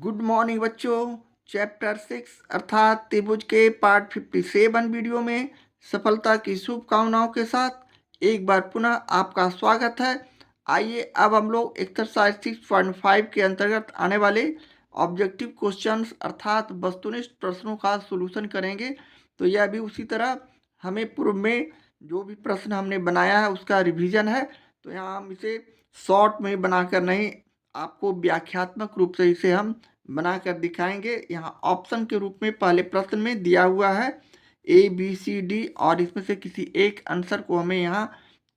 Good morning बच्चों। Chapter 6 अर्थात त्रिभुज के पार्ट 57 वीडियो में सफलता की शुभकामनाओं के साथ एक बार पुनः आपका स्वागत है। आइए अब हम लोग एक्सरसाइज 6.5 के अंतर्गत आने वाले ऑब्जेक्टिव क्वेश्चंस अर्थात वस्तुनिष्ठ प्रश्नों का सॉल्यूशन करेंगे। तो यह भी उसी तरह हमें पूर्व में जो भी प्रश्न हमने बनाया है उसका रिवीजन है। तो यहाँ हम इसे शॉर्ट में बनाकर नहीं, आपको व्याख्यात्मक रूप से इसे हम बनाकर दिखाएंगे। यहाँ ऑप्शन के रूप में पहले प्रश्न में दिया हुआ है ए बी सी डी और इसमें से किसी एक आंसर को हमें यहाँ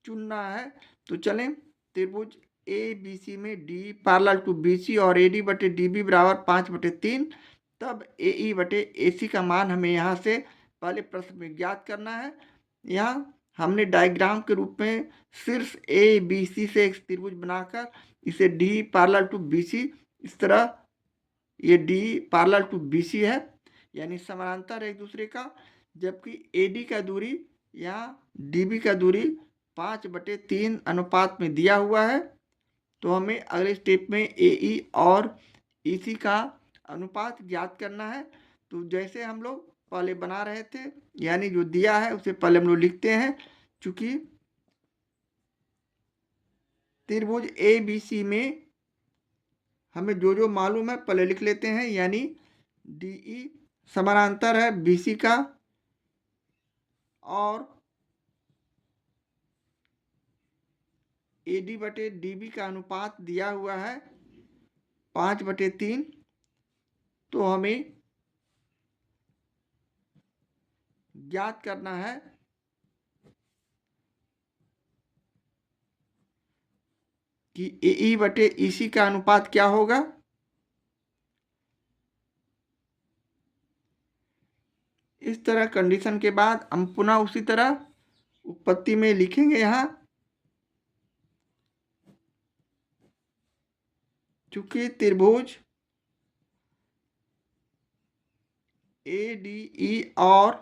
चुनना है। तो चलें, त्रिभुज ए बी सी में D parallel to B C और ए डी बटे डी बी बराबर 5/3, तब ए ई बटे ए सी का मान हमें यहाँ से पहले प्रश्न में ज्ञात करना है। यहाँ हमने डायग्राम के रूप में शीर्ष ए बी सी से एक त्रिभुज बनाकर इसे D parallel to B C, इस तरह ये D parallel to B C है यानी समानांतर एक दूसरे का, जबकि ए डी का दूरी या डी बी का दूरी 5/3 अनुपात में दिया हुआ है। तो हमें अगले स्टेप में ए ई और ई सी का अनुपात ज्ञात करना है। तो जैसे हम लोग पहले बना रहे थे, यानी जो दिया है उसे पहले हम लोग लिखते हैं। चूंकि त्रिभुज ए बी सी में हमें जो जो मालूम है पहले लिख लेते हैं, यानी डी ई समानांतर है बी सी का और ए डी बटे डी बी का अनुपात दिया हुआ है 5/3। तो हमें ज्ञात करना है कि ए ई बटे ई सी का अनुपात क्या होगा। इस तरह कंडीशन के बाद हम पुनः उसी तरह उत्पत्ति में लिखेंगे। यहाँ चूंकि त्रिभुज ए डी ई और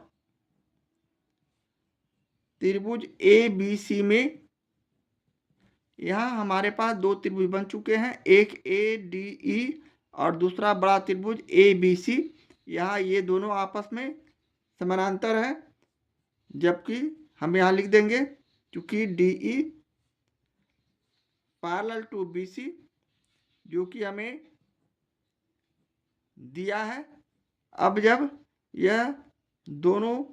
त्रिभुज ए बी सी में यहाँ हमारे पास दो त्रिभुज बन चुके हैं, एक ए डी ई और दूसरा बड़ा त्रिभुज ए बी सी। यहाँ ये दोनों आपस में समानांतर है, जबकि हम यहाँ लिख देंगे क्योंकि D E parallel to B C जो कि हमें दिया है। अब जब यह दोनों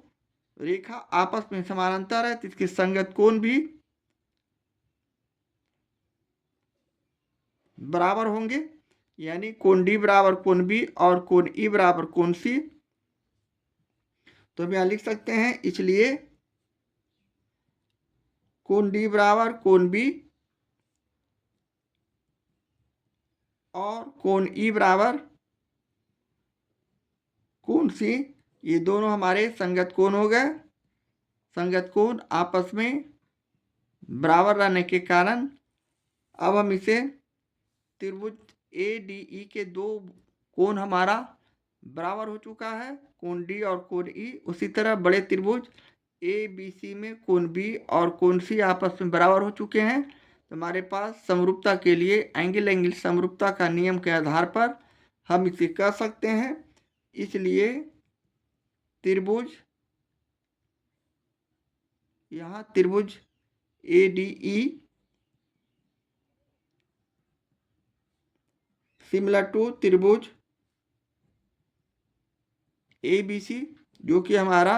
रेखा आपस में समानांतर है तो इसके संगत कोण भी बराबर होंगे, यानी कोण डी बराबर कोण बी और कोण ई बराबर कोण सी। तो हम यहाँ लिख सकते हैं, इसलिए कोण डी बराबर कोण बी और कोण ई बराबर कोण सी, ये दोनों हमारे संगत कोण हो गए। संगत कोण आपस में बराबर रहने के कारण अब हम इसे त्रिभुज ए डी ई के दो कोण हमारा बराबर हो चुका है, कोण डी और कोण ई। उसी तरह बड़े त्रिभुज ए बी सी में कोण बी और कोण सी आपस में बराबर हो चुके हैं। तो हमारे पास समरूपता के लिए एंगल समरूपता का नियम के आधार पर हम इसे कह सकते हैं। इसलिए त्रिभुज यहाँ त्रिभुज A D E similar to त्रिभुज ए बी सी जो कि हमारा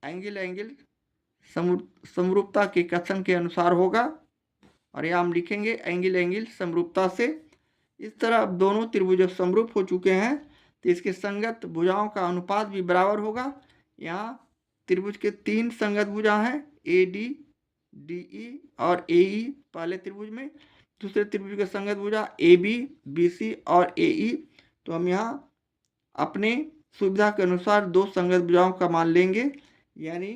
एंगल समरूपता के कथन के अनुसार होगा, और यहाँ हम लिखेंगे एंगल समरूपता से। इस तरह अब दोनों त्रिभुज समरूप हो चुके हैं तो इसके संगत भुजाओं का अनुपात भी बराबर होगा। यहाँ त्रिभुज के 3 संगत भुजा हैं, ए डी डी ई और ए ई पहले त्रिभुज में, दूसरे त्रिभुज के संगत भुजा ए बी बी सी और ए ई। तो हम यहाँ अपने सुविधा के अनुसार दो संगत भुजाओं का मान लेंगे, यानी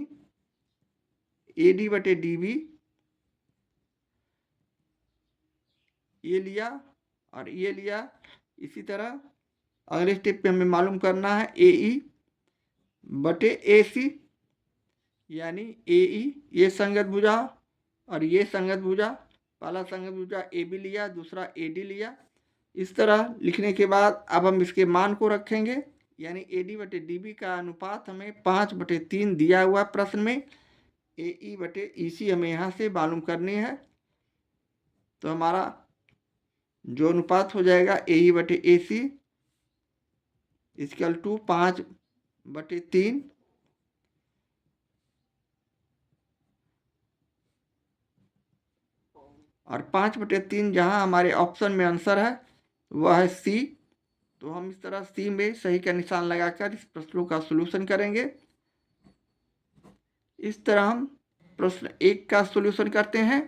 ए डी बटे डी बी ये लिया और ये लिया। इसी तरह अगले स्टेप पे हमें मालूम करना है ए ई बटे ए सी, यानी ए ई ये संगत भुजा और ये संगत भुजा, पहला संगत भुजा ए बी लिया, दूसरा ए डी लिया। इस तरह लिखने के बाद अब हम इसके मान को रखेंगे, यानी AD बटे DB का अनुपात हमें 5/3 दिया हुआ प्रश्न में। AE बटे EC हमें यहाँ से मालूम करनी है, तो हमारा जो अनुपात हो जाएगा AE बटे AC इक्वल टू 5/3। और 5/3 जहाँ हमारे ऑप्शन में आंसर है वह है C, तो हम इस तरह C में सही का निशान लगाकर इस प्रश्नों का सॉल्यूशन करेंगे। इस तरह हम प्रश्न 1 का सॉल्यूशन करते हैं।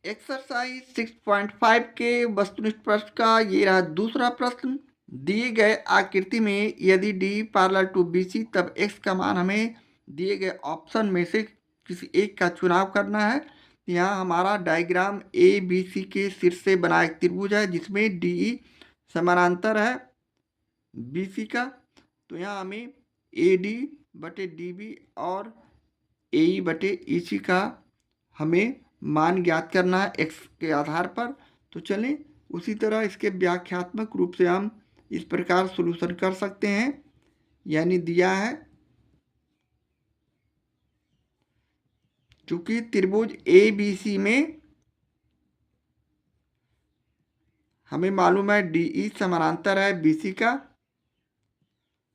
एक्सरसाइज 6.5 के वस्तुनिष्ठ प्रश्न का ये रहा दूसरा प्रश्न। दिए गए आकृति में यदि D पैरेलल टू BC तब x का मान हमें दिए गए ऑप्शन में से किसी एक का चुनाव करना है। यहाँ हमारा डायग्राम ABC के शीर्ष से बना एक त्रिभुज है जिसमें DE समानांतर है BC का, तो यहाँ हमें AD बटे DB और AE बटे EC का हमें मान ज्ञात करना है x के आधार पर। तो चलें उसी तरह इसके व्याख्यात्मक रूप से हम इस प्रकार सॉल्यूशन कर सकते हैं, यानी दिया है चूंकि त्रिभुज ABC में हमें मालूम है DE समानांतर है BC का,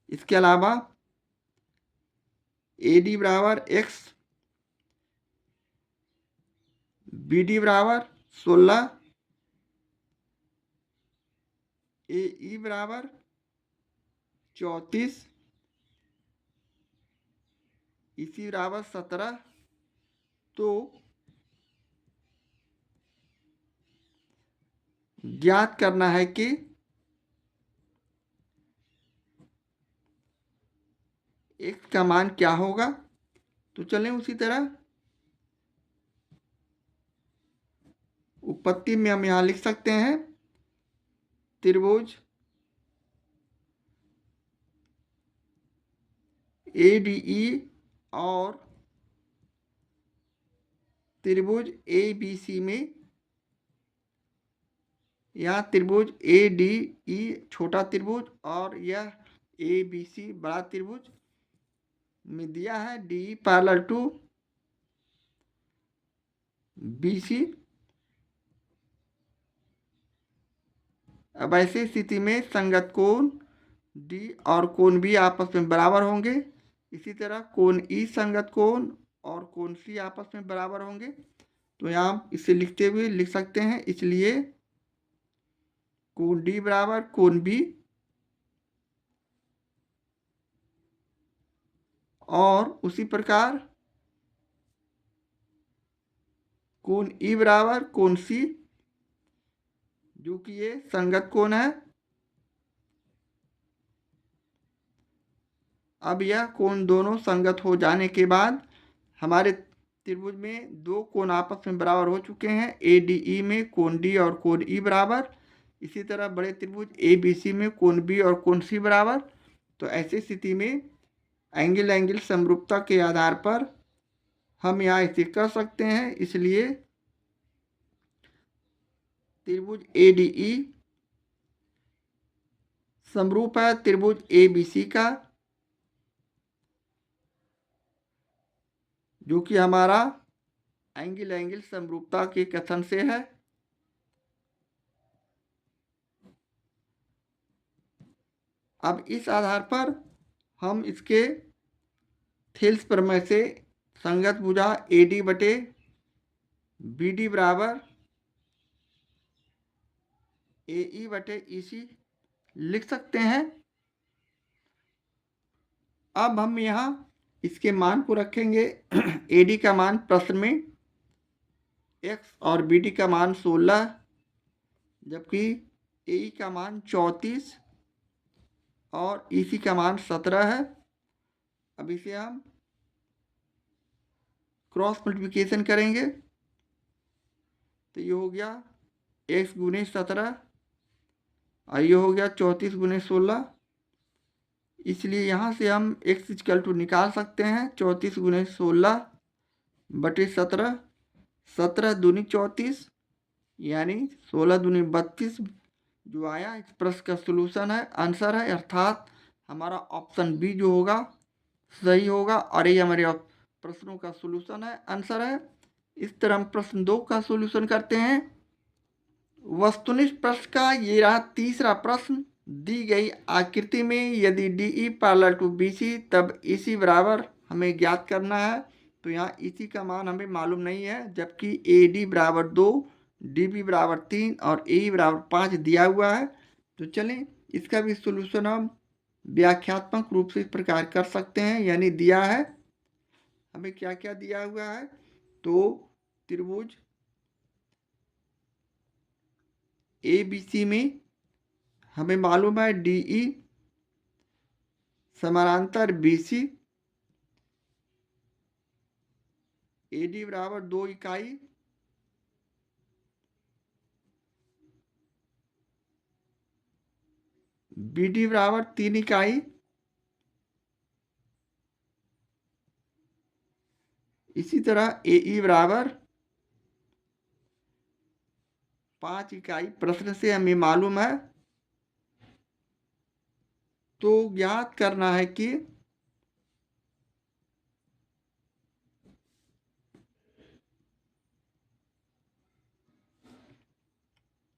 इसके अलावा AD बराबर x, BD बराबर 16, AE बराबर 34, EC बराबर 17। तो ज्ञात करना है कि x का मान क्या होगा। तो चलें उसी तरह उत्पत्ति में हम यहाँ लिख सकते हैं त्रिभुज ADE और त्रिभुज ABC में, यहाँ त्रिभुज ADE छोटा त्रिभुज और यह ABC बड़ा त्रिभुज में दिया है DE पैरेलल टू BC। अब ऐसी स्थिति में संगत कोण D और कोण B आपस में बराबर होंगे। इसी तरह कोण E संगत कोण और कोण C आपस में बराबर होंगे। तो यहाँ इसे लिखते हुए लिख सकते हैं, इसलिए कोण D बराबर कोण B और उसी प्रकार कोण E बराबर कोण C, जो कि ये संगत कोण है। अब यह कोण दोनों संगत हो जाने के बाद हमारे त्रिभुज में दो कोण आपस में बराबर हो चुके हैं। ADE में कोण D और कोण E बराबर, इसी तरह बड़े त्रिभुज ABC में कोण B और कोण C बराबर। तो ऐसी स्थिति में एंगल समरूपता के आधार पर हम यहाँ इसे कर सकते हैं, इसलिए त्रिभुज ADE समरूप है त्रिभुज ABC का, जो कि हमारा एंगल समरूपता के कथन से है। अब इस आधार पर हम इसके थेल्स प्रमेय से संगत भुजा AD बटे BD बराबर AE बटे EC लिख सकते हैं। अब हम यहाँ इसके मान को रखेंगे। AD का मान प्रश्न में x और BD का मान 16, जबकि AE का मान 34 और EC का मान 17 है। अब इसे हम क्रॉस मल्टीप्लिकेशन करेंगे तो ये हो गया x गुने 17 और ये हो गया 34 गुने 16। इसलिए यहाँ से हम x इक्वल टू निकाल सकते हैं 34 गुने 16 बटे 17, 17 दूनी 34 यानी 16 दूनी 32 जो आया इस प्रश्न का सोल्यूशन है, आंसर है, अर्थात हमारा ऑप्शन बी जो होगा सही होगा और ये हमारे प्रश्नों का सोल्यूशन है, आंसर है। इस तरह हम प्रश्न 2 का सोल्यूशन करते हैं। वस्तुनिष्ठ प्रश्न का ये रहा तीसरा प्रश्न। दी गई आकृति में यदि DE पैरेलल टू BC तब EC बराबर हमें ज्ञात करना है। तो यहाँ EC का मान हमें मालूम नहीं है, जबकि AD बराबर 2, DB बराबर 3 और AE बराबर 5 दिया हुआ है। तो चलें इसका भी सोल्यूशन हम व्याख्यात्मक रूप से इस प्रकार कर सकते हैं। यानी दिया है हमें क्या क्या दिया हुआ है, तो त्रिभुज ABC में हमें मालूम है DE समानांतर BC, AD बराबर 2 इकाई, BD बराबर 3 इकाई, इसी तरह AE बराबर 5 इकाई प्रश्न से हमें मालूम है। तो ज्ञात करना है कि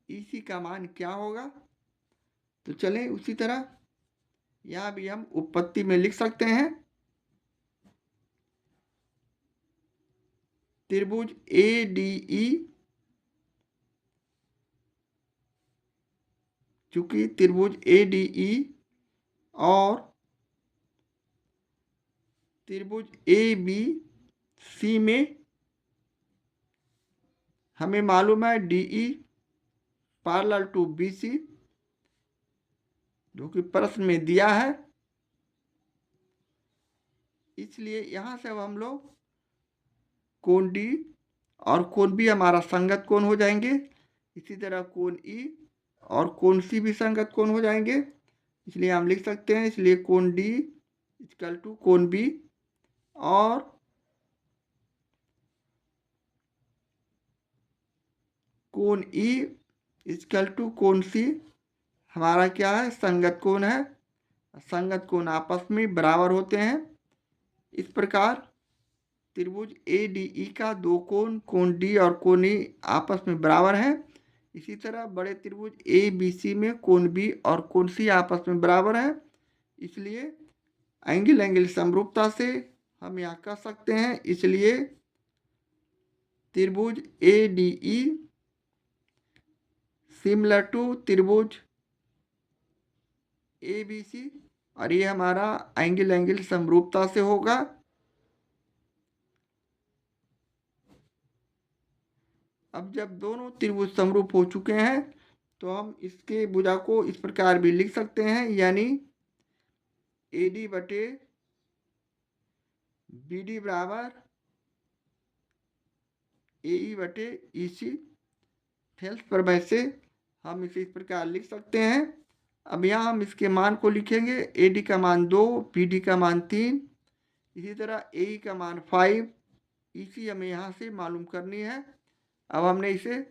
EC का मान क्या होगा। तो चलें उसी तरह यहाँ भी हम उत्पत्ति में लिख सकते हैं। त्रिभुज ADE, चूंकि त्रिभुज ADE और त्रिभुज ABC में हमें मालूम है DE पैरेलल टू BC, जो कि प्रश्न में दिया है। इसलिए यहाँ से अब हम लोग कोण D और कोण B हमारा संगत कोण हो जाएंगे। इसी तरह कोण E और कोण C भी संगत कोण हो जाएंगे। इसलिए हम लिख सकते हैं, इसलिए कोण D इक्वल टू कोण B और कोण E इक्वल टू कोण C हमारा क्या है, संगत कोण है। संगत कोण आपस में बराबर होते हैं। इस प्रकार त्रिभुज ADE का दो कोण D और कोण E आपस में बराबर हैं। इसी तरह बड़े त्रिभुज ABC में कोण B और कोण C आपस में बराबर है। इसलिए एंगल समरूपता से हम यहाँ कह सकते हैं, इसलिए त्रिभुज ADE सिमिलर टू त्रिभुज ABC और ये हमारा एंगल समरूपता से होगा। अब जब दोनों त्रिभुज समरूप हो चुके हैं तो हम इसके भुजा को इस प्रकार भी लिख सकते हैं, यानी AD बटे BD बराबर AE बटे EC। थेल्स प्रमेय से हम इसे इस प्रकार लिख सकते हैं। अब यहाँ हम इसके मान को लिखेंगे। AD का मान 2, BD का मान 3, इसी तरह AE का मान 5, EC हमें यहाँ से मालूम करनी है। अब हमने इसे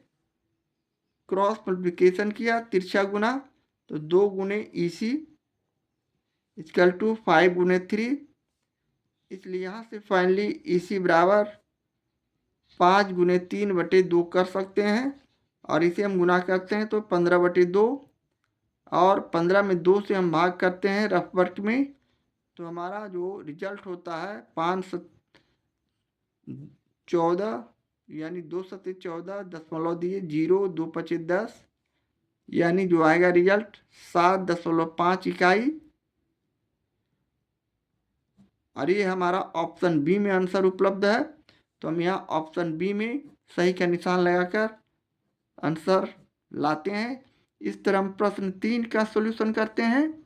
क्रॉस मल्टीप्लिकेशन किया, तिरछा गुना, तो 2 गुने EC इक्वल टू 5 गुने 3। इसलिए यहाँ से फाइनली EC बराबर 5 गुने 3 बटे 2 कर सकते हैं और इसे हम गुना करते हैं तो 15 बटे 2 और 15 में 2 से हम भाग करते हैं रफ वर्क में, तो हमारा जो रिजल्ट होता है 514, यानी 2 सत्ते 14, दशमलव दिए 0, 2 पचे 10, यानी जो आएगा रिजल्ट 7.5 इकाई। और ये हमारा ऑप्शन बी में आंसर उपलब्ध है। तो हम यहाँ ऑप्शन बी में सही का निशान लगाकर आंसर लाते हैं। इस तरह हम प्रश्न 3 का सॉल्यूशन करते हैं।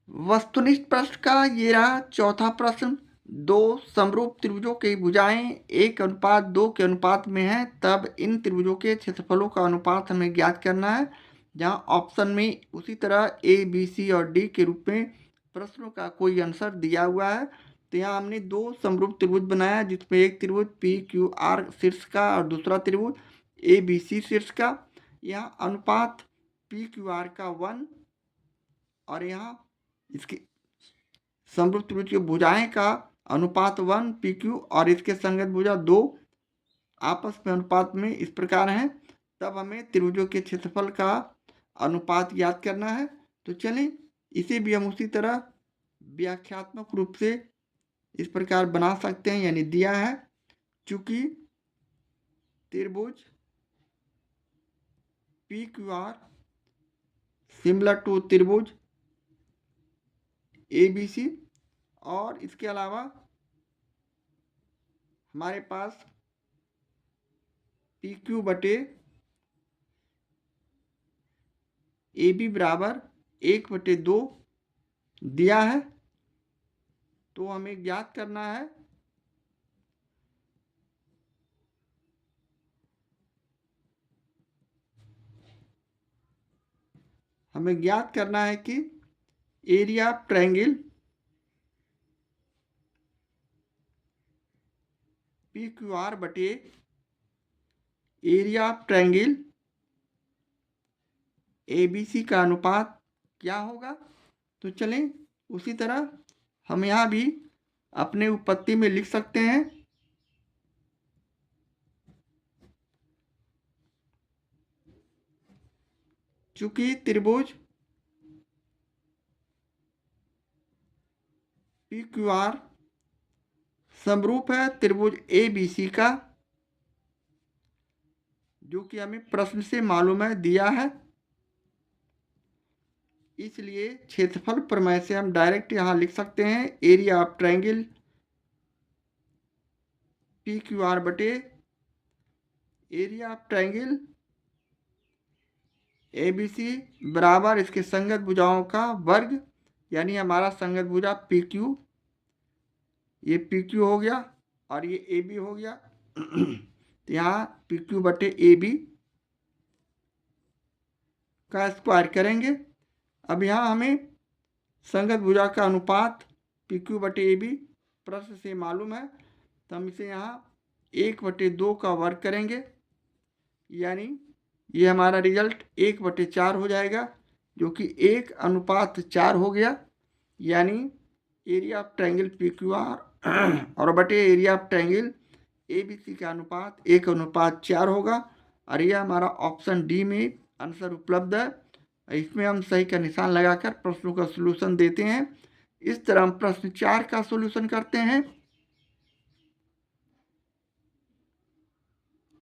वस्तुनिष्ठ प्रश्न का ये रहा चौथा प्रश्न। दो समरूप त्रिभुजों की भुजाएं 1:2 के अनुपात में हैं, तब इन त्रिभुजों के क्षेत्रफलों का अनुपात हमें ज्ञात करना है। जहाँ ऑप्शन में उसी तरह A, B, C और D के रूप में प्रश्नों का कोई आंसर दिया हुआ है। तो यहाँ हमने दो समरूप त्रिभुज बनाया, जिसमें एक त्रिभुज PQR शीर्ष का और दूसरा त्रिभुज ए बी सी शीर्ष का, यहाँ अनुपात पी क्यू आर का 1 और यहाँ इसकी समरूप त्रिभुज की भुजाएं का अनुपात 1 पी क्यू और इसके संगत भुजा 2 आपस में अनुपात में इस प्रकार हैं। तब हमें त्रिभुजों के क्षेत्रफल का अनुपात याद करना है। तो चलिए इसे भी हम उसी तरह व्याख्यात्मक रूप से इस प्रकार बना सकते हैं, यानी दिया है चूंकि त्रिभुज P Q R similar to त्रिभुज ए बी सी, और इसके अलावा हमारे पास पी क्यू बटे ए बी बराबर 1/2 दिया है। तो हमें ज्ञात करना है कि area of triangle P Q R बटे area of triangle A B C का अनुपात क्या होगा। तो चलें उसी तरह हम यहाँ भी अपने उत्पत्ति में लिख सकते हैं। चूंकि त्रिभुज पी क्यू आर समरूप है त्रिभुज ए बी सी का, जो कि हमें प्रश्न से मालूम है, दिया है, इसलिए क्षेत्रफल प्रमेय से हम डायरेक्ट यहां लिख सकते हैं area of triangle P Q R बटे area of triangle A B C बराबर इसके संगत भुजाओं का वर्ग, यानी हमारा संगत भुजा पी क्यू, ये पी क्यू हो गया और ये ए बी हो गया। तो यहाँ पी क्यू बटे ए बी का स्क्वायर करेंगे। अब यहाँ हमें संगत भुजा का अनुपात पी क्यू बटे ए बी प्रश्न से मालूम है, तो हम इसे यहाँ 1/2 का वर्ग करेंगे, यानी ये हमारा रिजल्ट 1/4 हो जाएगा, जो कि 1:4 हो गया, यानी area of triangle P Q R और बटे area of triangle A B C का अनुपात 1:4 होगा। और यह हमारा ऑप्शन डी में आंसर उपलब्ध है। इसमें हम सही का निशान लगाकर प्रश्नों का सॉल्यूशन देते हैं। इस तरह हम प्रश्न 4 का सॉल्यूशन करते हैं।